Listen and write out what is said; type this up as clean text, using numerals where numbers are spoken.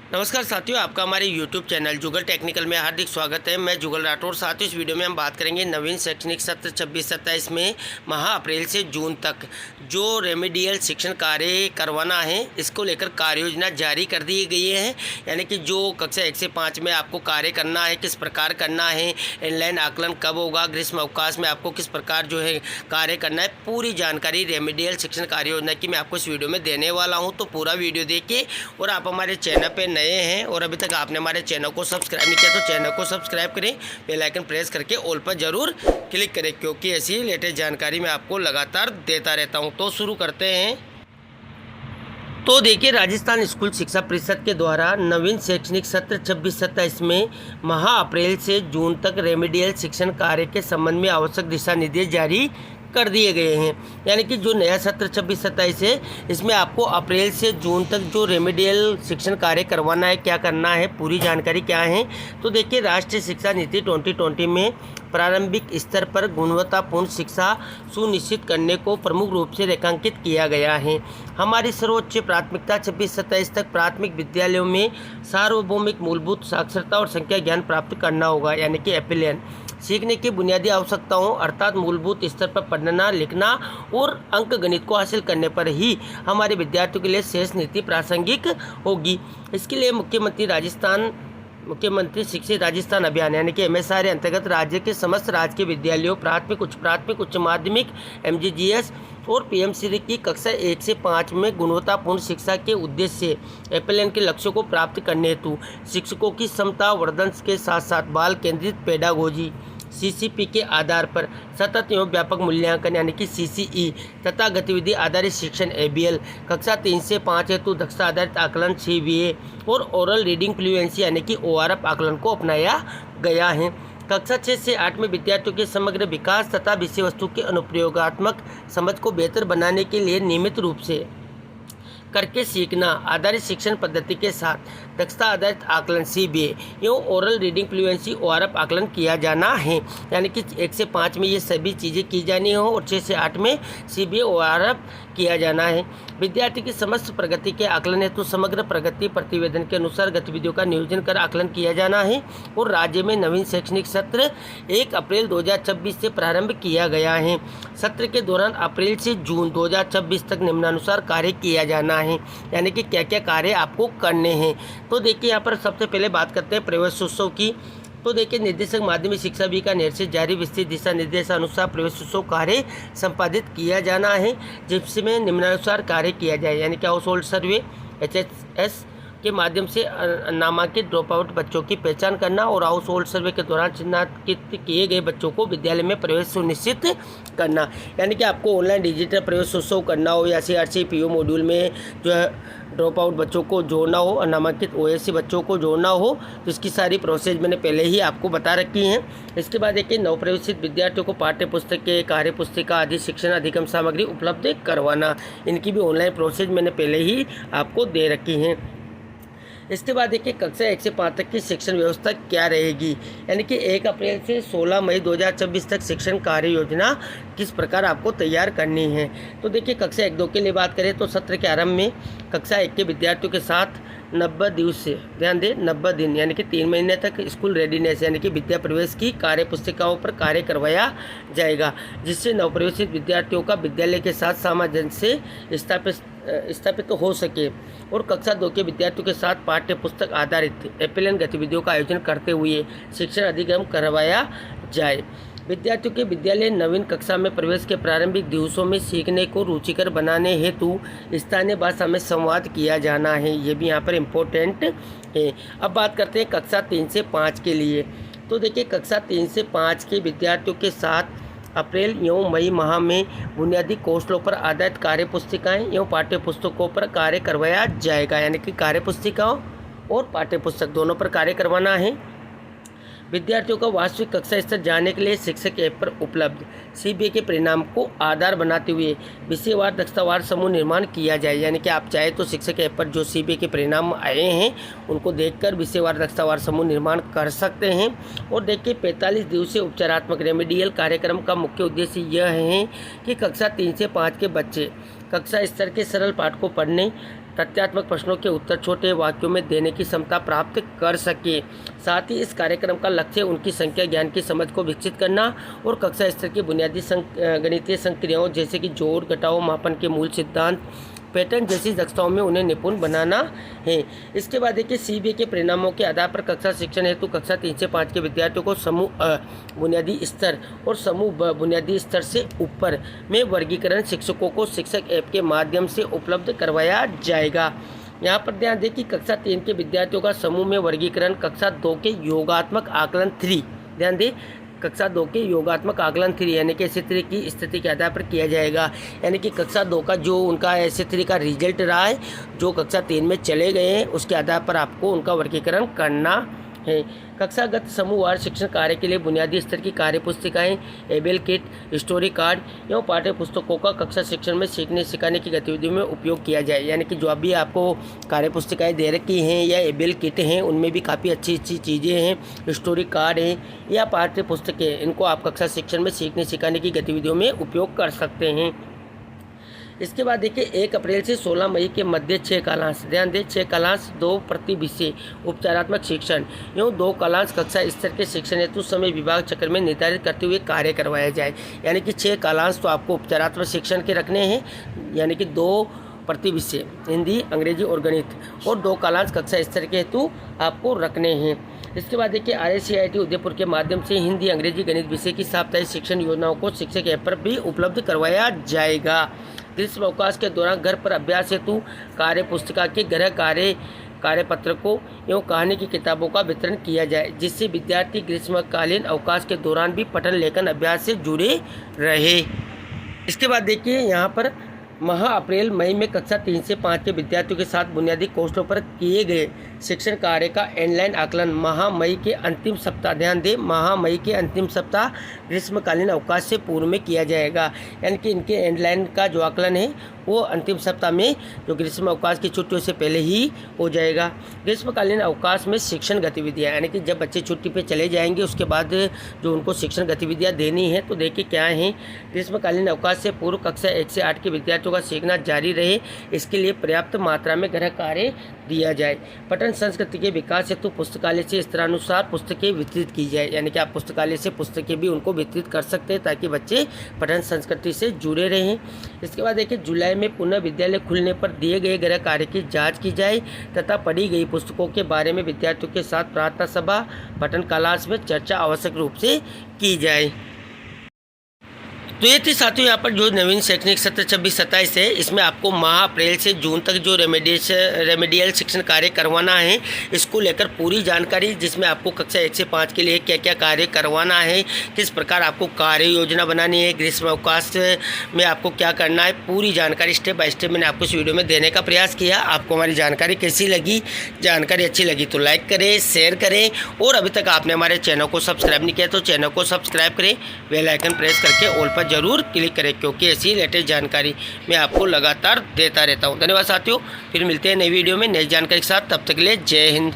नमस्कार साथियों, आपका हमारे YouTube चैनल जुगल टेक्निकल में हार्दिक स्वागत है। मैं जुगल राठौर। साथियों, इस वीडियो में हम बात करेंगे नवीन शैक्षणिक सत्र 26-27 में माह अप्रैल से जून तक जो रेमेडियल शिक्षण कार्य करवाना है, इसको लेकर कार्य योजना जारी कर दी गई है। यानी कि जो कक्षा 1 से 5 में आपको कार्य करना है, किस प्रकार करना है, इनलाइन आकलन कब होगा, ग्रीष्म अवकाश में आपको किस प्रकार जो है कार्य करना है, पूरी जानकारी रेमेडियल शिक्षण कार्य योजना की मैं आपको इस वीडियो में देने वाला हूँ। तो पूरा वीडियो देखिए। और आप हमारे चैनल पर नए हैं और अभी तक आपने हमारे चैनल को सब्सक्राइब नहीं किया तो चैनल को सब्सक्राइब करें, बेल आइकन प्रेस करके ऑल पर जरूर क्लिक करें, क्योंकि ऐसी लेटेस्ट जानकारी मैं आपको लगातार देता रहता हूं। तो शुरू करते हैं। तो देखिए, राजस्थान स्कूल शिक्षा परिषद के द्वारा नवीन शैक्षणिक सत्र 26-27 में माह अप्रैल से जून तक रेमेडियल शिक्षण कार्य के संबंध में आवश्यक दिशा निर्देश जारी कर दिए गए हैं। यानी कि जो नया सत्र 26-27 है, इसमें आपको अप्रैल से जून तक जो रेमेडियल शिक्षण कार्य करवाना है, क्या करना है, पूरी जानकारी क्या है। तो देखिए, राष्ट्रीय शिक्षा नीति 2020 में प्रारंभिक स्तर पर गुणवत्तापूर्ण शिक्षा सुनिश्चित करने को प्रमुख रूप से रेखांकित किया गया है। हमारी सर्वोच्च प्राथमिकता 26-27 तक प्राथमिक विद्यालयों में सार्वभौमिक मूलभूत साक्षरता और संख्या ज्ञान प्राप्त करना होगा, यानी कि एपिलियन। सीखने की बुनियादी आवश्यकताओं अर्थात मूलभूत स्तर पर पढ़ना, लिखना और अंक गणित को हासिल करने पर ही हमारे विद्यार्थियों के लिए शेष नीति प्रासंगिक होगी। इसके लिए मुख्यमंत्री शिक्षित राजस्थान अभियान यानी कि MSRA अंतर्गत राज्य के समस्त राजकीय विद्यालयों, प्राथमिक, उच्च माध्यमिक, MGGS और PM-श्री की कक्षा 1 से 5 में गुणवत्तापूर्ण शिक्षा के उद्देश्य से एपिलियन के लक्ष्यों को प्राप्त करने हेतु शिक्षकों की क्षमता वर्धन के साथ साथ बाल केंद्रित पेडागोजी CCP के आधार पर सतत एवं व्यापक मूल्यांकन यानी कि CCE तथा गतिविधि आधारित शिक्षण ABL, कक्षा 3 से 5 हेतु दक्षता आधारित आकलन CVA और ओरल रीडिंग फ्लुएंसी यानी कि ORF आकलन को अपनाया गया है। कक्षा 6 से 8 में विद्यार्थियों के समग्र विकास तथा विषय वस्तु के अनुप्रयोगात्मक समझ को बेहतर बनाने के लिए नियमित रूप से करके सीखना आधारित शिक्षण पद्धति के साथ दक्षता आधारित आकलन CBA एवं ओरल रीडिंग फ्लुएंसी ORF आकलन किया जाना है। यानी कि 1 से 5 में ये सभी चीज़ें की जानी हो और 6 से 8 में CBA ORF किया जाना है। विद्यार्थी की समस्त प्रगति के आकलन हेतु समग्र प्रगति प्रतिवेदन के अनुसार गतिविधियों का नियोजन कर आकलन किया जाना है। और राज्य में नवीन शैक्षणिक सत्र 1 अप्रैल 2026 से प्रारंभ किया गया है। सत्र के दौरान अप्रैल से जून 2026 तक निम्नानुसार कार्य किया जाना है। यानी कि क्या क्या कार्य आपको करने हैं। तो देखिए, यहाँ पर सबसे पहले बात करते हैं प्रवेशोत्सव की। तो देखिए, निर्देशक माध्यमिक शिक्षा विभाग से जारी विस्तृत दिशा निर्देशानुसार प्रवेशोत्सव कार्य संपादित किया जाना है, जिसमें निम्नानुसार कार्य किया जाए। यानी कि हाउस होल्ड सर्वे HHS के माध्यम से नामांकित ड्रॉप आउट बच्चों की पहचान करना और हाउस होल्ड सर्वे के दौरान चिन्हित किए गए बच्चों को विद्यालय में प्रवेश सुनिश्चित करना। यानी कि आपको ऑनलाइन डिजिटल प्रवेशोत्सव करना हो या CRC PO मॉड्यूल में जो है ड्रॉप आउट बच्चों को जोड़ना हो और नामांकित OSC बच्चों को जोड़ना हो, तो इसकी सारी प्रोसेस मैंने पहले ही आपको बता रखी हैं। इसके बाद देखिए, नवप्रवेशित विद्यार्थियों को पाठ्य पुस्तकें, कार्य पुस्तिका आदि शिक्षण अधिगम सामग्री उपलब्ध करवाना, इनकी भी ऑनलाइन प्रोसेस मैंने पहले ही आपको दे रखी हैं। इसके बाद देखिए, कक्षा 1 से 5 तक की शिक्षण व्यवस्था क्या रहेगी। यानी कि 1 अप्रैल से 16 मई 2026 तक शिक्षण कार्य योजना किस प्रकार आपको तैयार करनी है। तो देखिए, कक्षा 1-2 के लिए बात करें तो सत्र के आरंभ में कक्षा 1 के विद्यार्थियों के साथ 90 दिवसीय, ध्यान दें 90 दिन यानी कि 3 महीने तक स्कूल रेडीनेस यानी कि विद्या प्रवेश की कार्य पुस्तिकाओं पर कार्य करवाया जाएगा, जिससे नवप्रवेशित विद्यार्थियों का विद्यालय के साथ सामंजस्य स्थापित हो सके। और कक्षा 2 के विद्यार्थियों के साथ पाठ्य पुस्तक आधारित एपिलियन गतिविधियों का आयोजन करते हुए शिक्षण अधिगम करवाया जाए। विद्यार्थियों के विद्यालय नवीन कक्षा में प्रवेश के प्रारंभिक दिवसों में सीखने को रुचिकर बनाने हेतु स्थानीय भाषा में संवाद किया जाना है। ये भी यहाँ पर इम्पोर्टेंट है। अब बात करते हैं कक्षा 3 से 5 के लिए। तो देखिए, कक्षा 3 से 5 के विद्यार्थियों के साथ अप्रैल एवं मई माह में बुनियादी कौशलों पर आधारित कार्य पुस्तिकाएँ एवं पाठ्य पुस्तकों पर कार्य करवाया जाएगा। यानी कि कार्य पुस्तिकाओं और पाठ्य पुस्तक दोनों पर कार्य करवाना है। विद्यार्थियों का वास्तविक कक्षा स्तर जानने के लिए शिक्षक ऐप पर उपलब्ध CBA के परिणाम को आधार बनाते हुए विषयवार दक्षतावार समूह निर्माण किया जाए। यानी कि आप चाहे तो शिक्षक ऐप पर जो CBA के परिणाम आए हैं उनको देखकर विषयवार दक्षतावार समूह निर्माण कर सकते हैं। और देखिए, 45 दिवसीय उपचारात्मक रेमेडियल कार्यक्रम का मुख्य उद्देश्य यह है कि कक्षा 3 से 5 के बच्चे कक्षा स्तर के सरल पाठ को पढ़ने, तथ्यात्मक प्रश्नों के उत्तर छोटे वाक्यों में देने की क्षमता प्राप्त कर सके। साथ ही इस कार्यक्रम का लक्ष्य उनकी संख्या ज्ञान की समझ को विकसित करना और कक्षा स्तर की बुनियादी गणितीय संक्रियाओं जैसे कि जोड़, घटाव, मापन के मूल सिद्धांत, पैटर्न जैसी दक्षताओं में उन्हें निपुण बनाना है। इसके बाद देखिए सीबीए के परिणामों के आधार पर कक्षा शिक्षण हेतु कक्षा 3 से 5 के विद्यार्थियों को समूह बुनियादी स्तर और समूह बुनियादी स्तर से ऊपर में वर्गीकरण शिक्षकों को शिक्षक ऐप के माध्यम से उपलब्ध करवाया जाएगा। यहाँ पर ध्यान दें कि कक्षा 3 के विद्यार्थियों का समूह में वर्गीकरण कक्षा 2 के योगात्मक आकलन 3, ध्यान दें कक्षा 2 के योगात्मक आकलन 3 यानी कि ऐसे की स्थिति के आधार पर किया जाएगा। यानी कि कक्षा 2 का जो उनका ऐसे का रिजल्ट रहा है, जो कक्षा 3 में चले गए हैं, उसके आधार पर आपको उनका वर्गीकरण करना है। कक्षागत समूहवार शिक्षण कार्य के लिए बुनियादी स्तर की कार्य पुस्तिकाएँ, एबेल किट, स्टोरी कार्ड एवं पाठ्य पुस्तकों का कक्षा शिक्षण में सीखने सिखाने की गतिविधियों में उपयोग किया जाए। यानी कि जो अभी आपको कार्य पुस्तिकाएँ दे रखी हैं या एबेल किट हैं, उनमें भी काफ़ी अच्छी अच्छी चीज़ें हैं, स्टोरी कार्ड हैं या पाठ्य पुस्तकें, इनको आप कक्षा शिक्षण में सीखने सिखाने की गतिविधियों में उपयोग कर सकते हैं। इसके बाद देखिए 1 अप्रैल से 16 मई के मध्य 6 कालांश, ध्यान दें 6 कालांश 2 प्रति विषय उपचारात्मक शिक्षण एवं 2 कालांश कक्षा स्तर के शिक्षण हेतु समय विभाग चक्र में निर्धारित करते हुए कार्य करवाया जाए। यानी कि 6 कालांश तो आपको उपचारात्मक शिक्षण के रखने हैं, यानी कि 2 प्रति विषय हिंदी, अंग्रेजी और गणित, और 2 कालांश कक्षा स्तर के हेतु आपको रखने हैं। इसके बाद देखिए RICIT उदयपुर के माध्यम से हिंदी, अंग्रेजी, गणित विषय की साप्ताहिक शिक्षण योजनाओं को शिक्षक ऐप पर भी उपलब्ध करवाया जाएगा। ग्रीष्म अवकाश के दौरान घर पर अभ्यास हेतु कार्य पुस्तिका के गृह कार्य पत्रकों एवं कहानी की किताबों का वितरण किया जाए, जिससे विद्यार्थी ग्रीष्मकालीन अवकाश के दौरान भी पठन लेखन अभ्यास से जुड़े रहे। इसके बाद देखिए यहाँ पर माह अप्रैल मई में कक्षा 3 से 5 के विद्यार्थियों के साथ बुनियादी कौशलों पर किए गए शिक्षण कार्य का ऑनलाइन आकलन माह मई के अंतिम सप्ताह, ध्यान दें माह मई के अंतिम सप्ताह ग्रीष्मकालीन अवकाश से पूर्व में किया जाएगा। यानी कि इनके ऑनलाइन का जो आकलन है वो अंतिम सप्ताह में जो ग्रीष्म अवकाश की छुट्टियों से पहले ही हो जाएगा। ग्रीष्मकालीन अवकाश में शिक्षण गतिविधियाँ, यानी कि जब बच्चे छुट्टी पे चले जाएंगे उसके बाद जो उनको शिक्षण गतिविधियाँ देनी है, तो देखिए क्या हैं। ग्रीष्मकालीन अवकाश से पूर्व कक्षा 1 से 8 के विद्यार्थियों का सीखना जारी रहे, इसके लिए पर्याप्त मात्रा में गृह कार्य दिया जाए। पठन संस्कृति के विकास हेतु पुस्तकालय से स्तरानुसार पुस्तकें वितरित की जाए। यानी कि आप पुस्तकालय से पुस्तकें भी उनको वितरित कर सकते हैं ताकि बच्चे पठन संस्कृति से जुड़े रहें। इसके बाद देखिए जुलाई में पुनः विद्यालय खुलने पर दिए गए गृह कार्य की जांच की जाए तथा पढ़ी गई पुस्तकों के बारे में विद्यार्थियों के साथ प्रार्थना सभा, पठन क्लास में चर्चा आवश्यक रूप से की जाए। तो ये थी साथियों यहाँ पर जो नवीन शैक्षणिक सत्र 26-27 है, इसमें आपको माह अप्रैल से जून तक जो रेमेडियल शिक्षण कार्य करवाना है, इसको लेकर पूरी जानकारी, जिसमें आपको कक्षा 1 से 5 के लिए क्या क्या कार्य करवाना है, किस प्रकार आपको कार्य योजना बनानी है, ग्रीष्म अवकाश में आपको क्या करना है, पूरी जानकारी स्टेप बाय स्टेप मैंने आपको इस वीडियो में देने का प्रयास किया। आपको हमारी जानकारी कैसी लगी? जानकारी अच्छी लगी तो लाइक करें, शेयर करें, और अभी तक आपने हमारे चैनल को सब्सक्राइब नहीं किया तो चैनल को सब्सक्राइब करें, बेल आइकन प्रेस करके ऑल पर जरूर क्लिक करें, क्योंकि ऐसी लेटेस्ट जानकारी मैं आपको लगातार देता रहता हूं। धन्यवाद साथियों, फिर मिलते हैं नई वीडियो में नई जानकारी के साथ। तब तक के लिए जय हिंद।